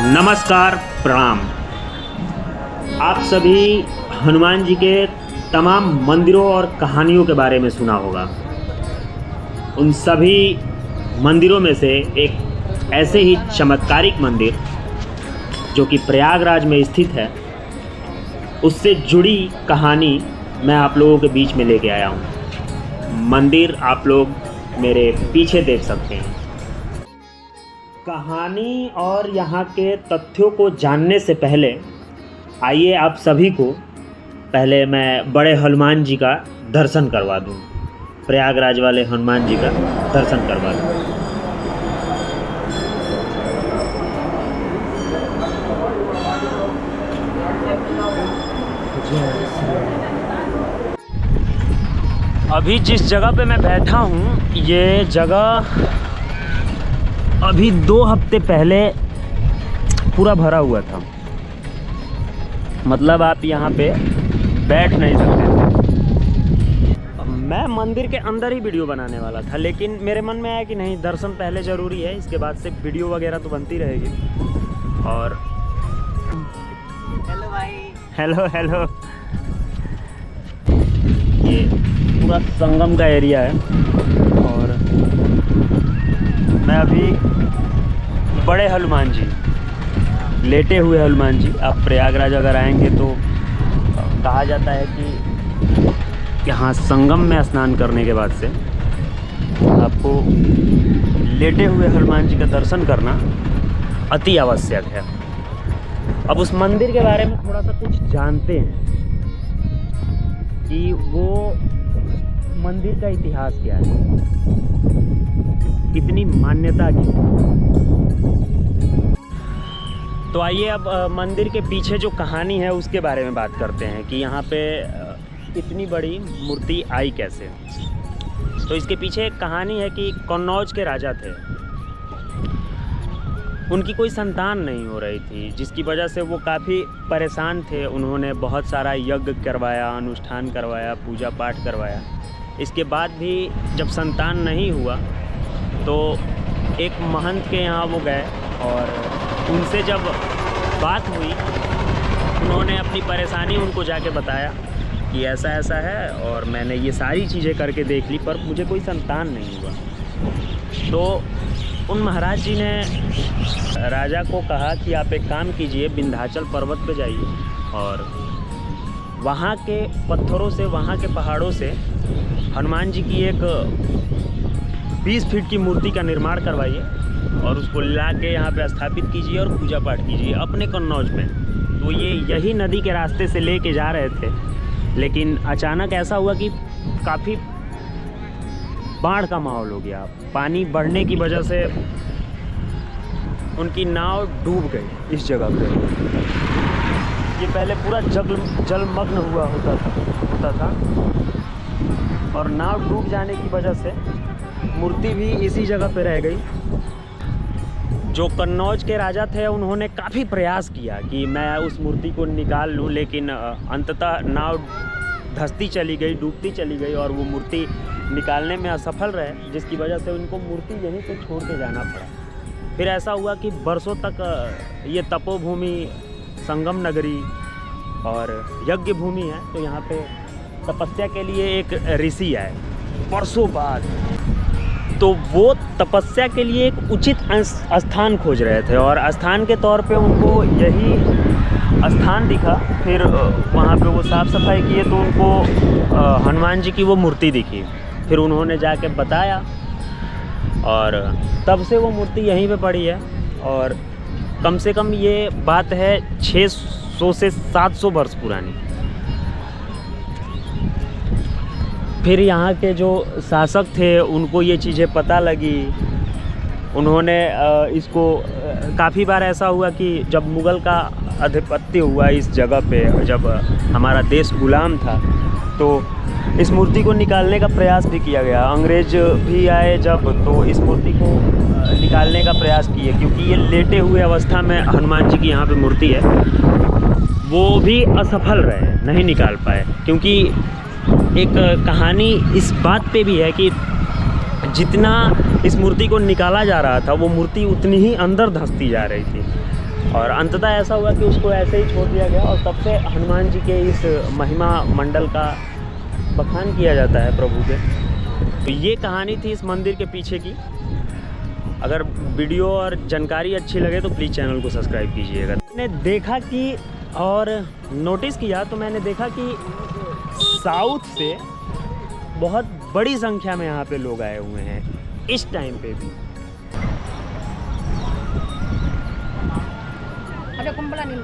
नमस्कार, प्रणाम। आप सभी हनुमान जी के तमाम मंदिरों और कहानियों के बारे में सुना होगा। उन सभी मंदिरों में से एक ऐसे ही चमत्कारिक मंदिर जो कि प्रयागराज में स्थित है, उससे जुड़ी कहानी मैं आप लोगों के बीच में लेके आया हूँ। मंदिर आप लोग मेरे पीछे देख सकते हैं। कहानी और यहाँ के तथ्यों को जानने से पहले आइए आप सभी को पहले मैं बड़े हनुमान जी का दर्शन करवा दूँ। प्रयागराज वाले हनुमान जी का दर्शन करवा दूँ। अभी जिस जगह पे मैं बैठा हूँ, ये जगह अभी 2 हफ्ते पहले पूरा भरा हुआ था। मतलब आप यहाँ पे बैठ नहीं सकते। मैं मंदिर के अंदर ही वीडियो बनाने वाला था, लेकिन मेरे मन में आया कि नहीं, दर्शन पहले ज़रूरी है, इसके बाद से वीडियो वगैरह तो बनती रहेगी। और हेलो भाई। हेलो। ये पूरा संगम का एरिया है और मैं अभी बड़े हनुमान जी, लेटे हुए हनुमान जी। आप प्रयागराज अगर आएंगे तो कहा जाता है कि यहाँ संगम में स्नान करने के बाद से आपको लेटे हुए हनुमान जी का दर्शन करना अति आवश्यक है। अब उस मंदिर के बारे में थोड़ा सा कुछ जानते हैं कि वो मंदिर का इतिहास क्या है, कितनी मान्यता की। तो आइए अब मंदिर के पीछे जो कहानी है उसके बारे में बात करते हैं कि यहाँ पे इतनी बड़ी मूर्ति आई कैसे। तो इसके पीछे एक कहानी है कि कन्नौज के राजा थे, उनकी कोई संतान नहीं हो रही थी, जिसकी वजह से वो काफ़ी परेशान थे। उन्होंने बहुत सारा यज्ञ करवाया, अनुष्ठान करवाया, पूजा पाठ करवाया। इसके बाद भी जब संतान नहीं हुआ तो एक महंत के यहाँ वो गए और उनसे जब बात हुई, उन्होंने अपनी परेशानी उनको जाके बताया कि ऐसा ऐसा है और मैंने ये सारी चीज़ें करके देख ली पर मुझे कोई संतान नहीं हुआ। तो उन महाराज जी ने राजा को कहा कि आप एक काम कीजिए, विंध्याचल पर्वत पे जाइए और वहाँ के पत्थरों से, वहाँ के पहाड़ों से हनुमान जी की एक 20 फीट की मूर्ति का निर्माण करवाइए और उसको ला के यहाँ पे स्थापित कीजिए और पूजा पाठ कीजिए अपने कन्नौज में। तो ये यही नदी के रास्ते से लेके जा रहे थे, लेकिन अचानक ऐसा हुआ कि काफ़ी बाढ़ का माहौल हो गया। पानी बढ़ने की वजह से उनकी नाव डूब गई इस जगह पे। ये पहले पूरा जलमग्न हुआ होता था और नाव डूब जाने की वजह से मूर्ति भी इसी जगह पे रह गई। जो कन्नौज के राजा थे उन्होंने काफ़ी प्रयास किया कि मैं उस मूर्ति को निकाल लूँ, लेकिन अंततः नाव धंसती चली गई, डूबती चली गई और वो मूर्ति निकालने में असफल रहे, जिसकी वजह से उनको मूर्ति यहीं पे छोड़ के जाना पड़ा। फिर ऐसा हुआ कि बरसों तक ये तपोभूमि, संगम नगरी और यज्ञ भूमि है, तो यहाँ पे तपस्या के लिए एक ऋषि आए बरसों बाद। तो वो तपस्या के लिए एक उचित स्थान खोज रहे थे और स्थान के तौर पे उनको यही स्थान दिखा। फिर वहाँ पे वो साफ़ सफाई किए तो उनको हनुमान जी की वो मूर्ति दिखी। फिर उन्होंने जाके बताया और तब से वो मूर्ति यहीं पे पड़ी है और कम से कम ये बात है 600 से 700 वर्ष पुरानी। फिर यहाँ के जो शासक थे उनको ये चीज़ें पता लगी। उन्होंने इसको काफ़ी बार ऐसा हुआ कि जब मुग़ल का आधिपत्य हुआ इस जगह पे, जब हमारा देश गुलाम था, तो इस मूर्ति को निकालने का प्रयास भी किया गया। अंग्रेज भी आए जब, तो इस मूर्ति को निकालने का प्रयास किए, क्योंकि ये लेटे हुए अवस्था में हनुमान जी की यहाँ पे मूर्ति है, वो भी असफल रहे, नहीं निकाल पाए। क्योंकि एक कहानी इस बात पे भी है कि जितना इस मूर्ति को निकाला जा रहा था, वो मूर्ति उतनी ही अंदर धंसती जा रही थी और अंततः ऐसा हुआ कि उसको ऐसे ही छोड़ दिया गया और तब से हनुमान जी के इस महिमा मंडल का बखान किया जाता है प्रभु के। तो ये कहानी थी इस मंदिर के पीछे की। अगर वीडियो और जानकारी अच्छी लगे तो प्लीज़ चैनल को सब्सक्राइब कीजिएगा। मैंने देखा कि और नोटिस किया तो मैंने देखा कि साउथ से बहुत बड़ी संख्या में यहाँ पे लोग आए हुए हैं इस टाइम पे भी। Ada kumpulan ini.